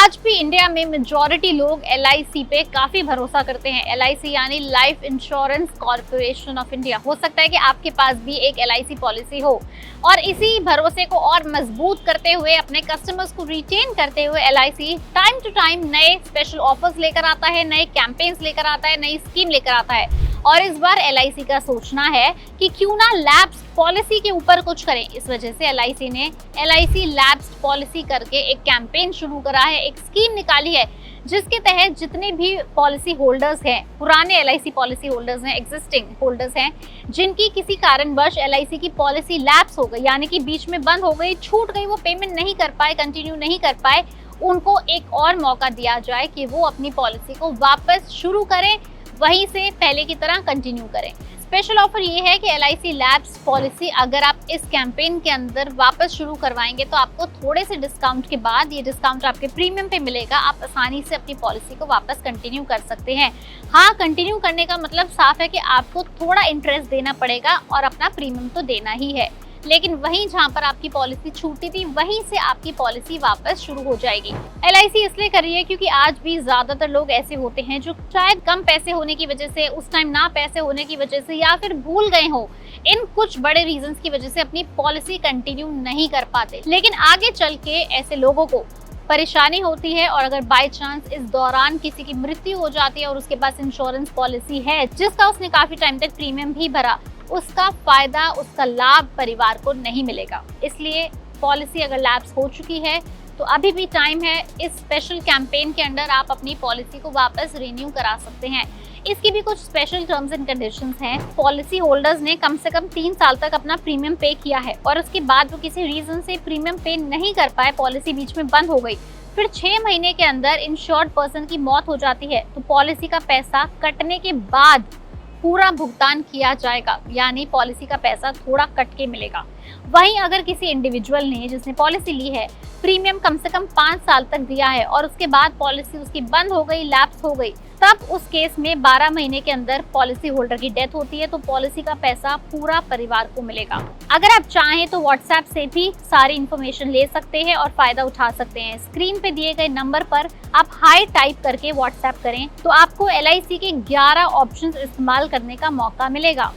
आज भी इंडिया में मेजॉरिटी लोग LIC पे काफी भरोसा करते हैं। LIC यानी life insurance corporation of India. हो सकता है कि आपके पास भी एक LIC पॉलिसी हो और इसी भरोसे को और मजबूत करते हुए, अपने कस्टमर्स को रिटेन करते हुए LIC टाइम टू टाइम नए स्पेशल ऑफर्स लेकर आता है, नए कैंपेन्स लेकर आता है, नई स्कीम लेकर आता है। और इस बार LIC का सोचना है कि क्यों ना लैप्स पॉलिसी के ऊपर कुछ करें। इस वजह से LIC ने LIC लैप्स पॉलिसी करके एक कैंपेन शुरू करा है, एक स्कीम निकाली है जिसके तहत जितने भी पॉलिसी होल्डर्स हैं, पुराने LIC पॉलिसी होल्डर्स हैं, एग्जिस्टिंग होल्डर्स हैं, जिनकी किसी कारणवश LIC की पॉलिसी लैप्स हो गई, यानी कि बीच में बंद हो गई, छूट गई, वो पेमेंट नहीं कर पाए, कंटिन्यू नहीं कर पाए, उनको एक और मौका दिया जाए कि वो अपनी पॉलिसी को वापस शुरू करें, वहीं से पहले की तरह कंटिन्यू करें। स्पेशल ऑफर ये है कि LIC लैप्स पॉलिसी अगर आप इस कैंपेन के अंदर वापस शुरू करवाएंगे तो आपको थोड़े से डिस्काउंट के बाद, ये डिस्काउंट आपके प्रीमियम पे मिलेगा, आप आसानी से अपनी पॉलिसी को वापस कंटिन्यू कर सकते हैं। हाँ, कंटिन्यू करने का मतलब साफ है कि आपको थोड़ा इंटरेस्ट देना पड़ेगा और अपना प्रीमियम तो देना ही है, लेकिन वहीं जहां पर आपकी पॉलिसी छूटी थी वहीं से आपकी पॉलिसी वापस शुरू हो जाएगी। LIC इसलिए कर रही है क्योंकि आज भी ज्यादातर लोग ऐसे होते हैं जो शायद कम पैसे होने की वजह से, उस टाइम ना पैसे होने की वजह से, या फिर भूल गए हो, इन कुछ बड़े रीजंस की वजह से अपनी पॉलिसी कंटिन्यू नहीं कर पाते। लेकिन आगे चल के ऐसे लोगों को परेशानी होती है और अगर बाय चांस इस दौरान किसी की मृत्यु हो जाती है और उसके पास इंश्योरेंस पॉलिसी है जिसका उसने काफी टाइम तक प्रीमियम भी भरा, उसका फायदा, उसका लाभ परिवार को नहीं मिलेगा। इसलिए पॉलिसी अगर लैप्स हो चुकी है तो अभी भी टाइम है। इस स्पेशल कैंपेन के अंडर आप अपनी पॉलिसी को वापस रिन्यू करा सकते हैं। इसकी भी कुछ स्पेशल टर्म्स एंड कंडीशंस हैं। पॉलिसी होल्डर्स ने कम से कम 3 साल तक अपना प्रीमियम पे किया है और उसके बाद वो किसी रीजन से प्रीमियम पे नहीं कर पाए, पॉलिसी बीच में बंद हो गई, फिर 6 महीने के अंदर इंश्योर्ड पर्सन की मौत हो जाती है तो पॉलिसी का पैसा कटने के बाद पूरा भुगतान किया जाएगा, यानी पॉलिसी का पैसा थोड़ा कट के मिलेगा। वहीं अगर किसी इंडिविजुअल ने, जिसने पॉलिसी ली है, प्रीमियम कम से कम 5 साल तक दिया है और उसके बाद पॉलिसी उसकी बंद हो गई, लैप्स हो गई, तब उस केस में 12 महीने के अंदर पॉलिसी होल्डर की डेथ होती है तो पॉलिसी का पैसा पूरा परिवार को मिलेगा। अगर आप चाहें तो व्हाट्सएप से भी सारी इन्फॉर्मेशन ले सकते हैं और फायदा उठा सकते हैं। स्क्रीन पे दिए गए नंबर पर आप हाई टाइप करके व्हाट्सएप करें तो आपको LIC के 11 ऑप्शंस इस्तेमाल करने का मौका मिलेगा।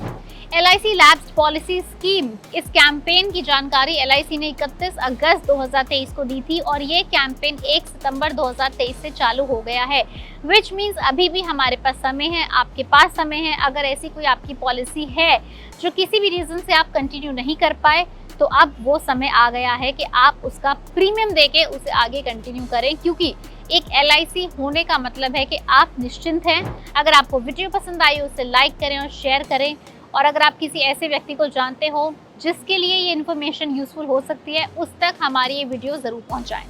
LIC लैप्स पॉलिसी स्कीम, इस कैंपेन की जानकारी LIC ने 31 अगस्त 2023 को दी थी और ये कैंपेन 1 सितंबर 2023 से चालू हो गया है, विच मीन्स अभी भी हमारे पास समय है, आपके पास समय है। अगर ऐसी कोई आपकी पॉलिसी है जो किसी भी रीजन से आप कंटिन्यू नहीं कर पाए तो अब वो समय आ गया है कि आप उसका प्रीमियम देके उसे आगे कंटिन्यू करें, क्योंकि एक LIC होने का मतलब है कि आप निश्चिंत हैं। अगर आपको वीडियो पसंद आई उसे लाइक करें और शेयर करें, और अगर आप किसी ऐसे व्यक्ति को जानते हो जिसके लिए ये इन्फॉर्मेशन यूजफुल हो सकती है, उस तक हमारी ये वीडियो ज़रूर पहुंचाएं।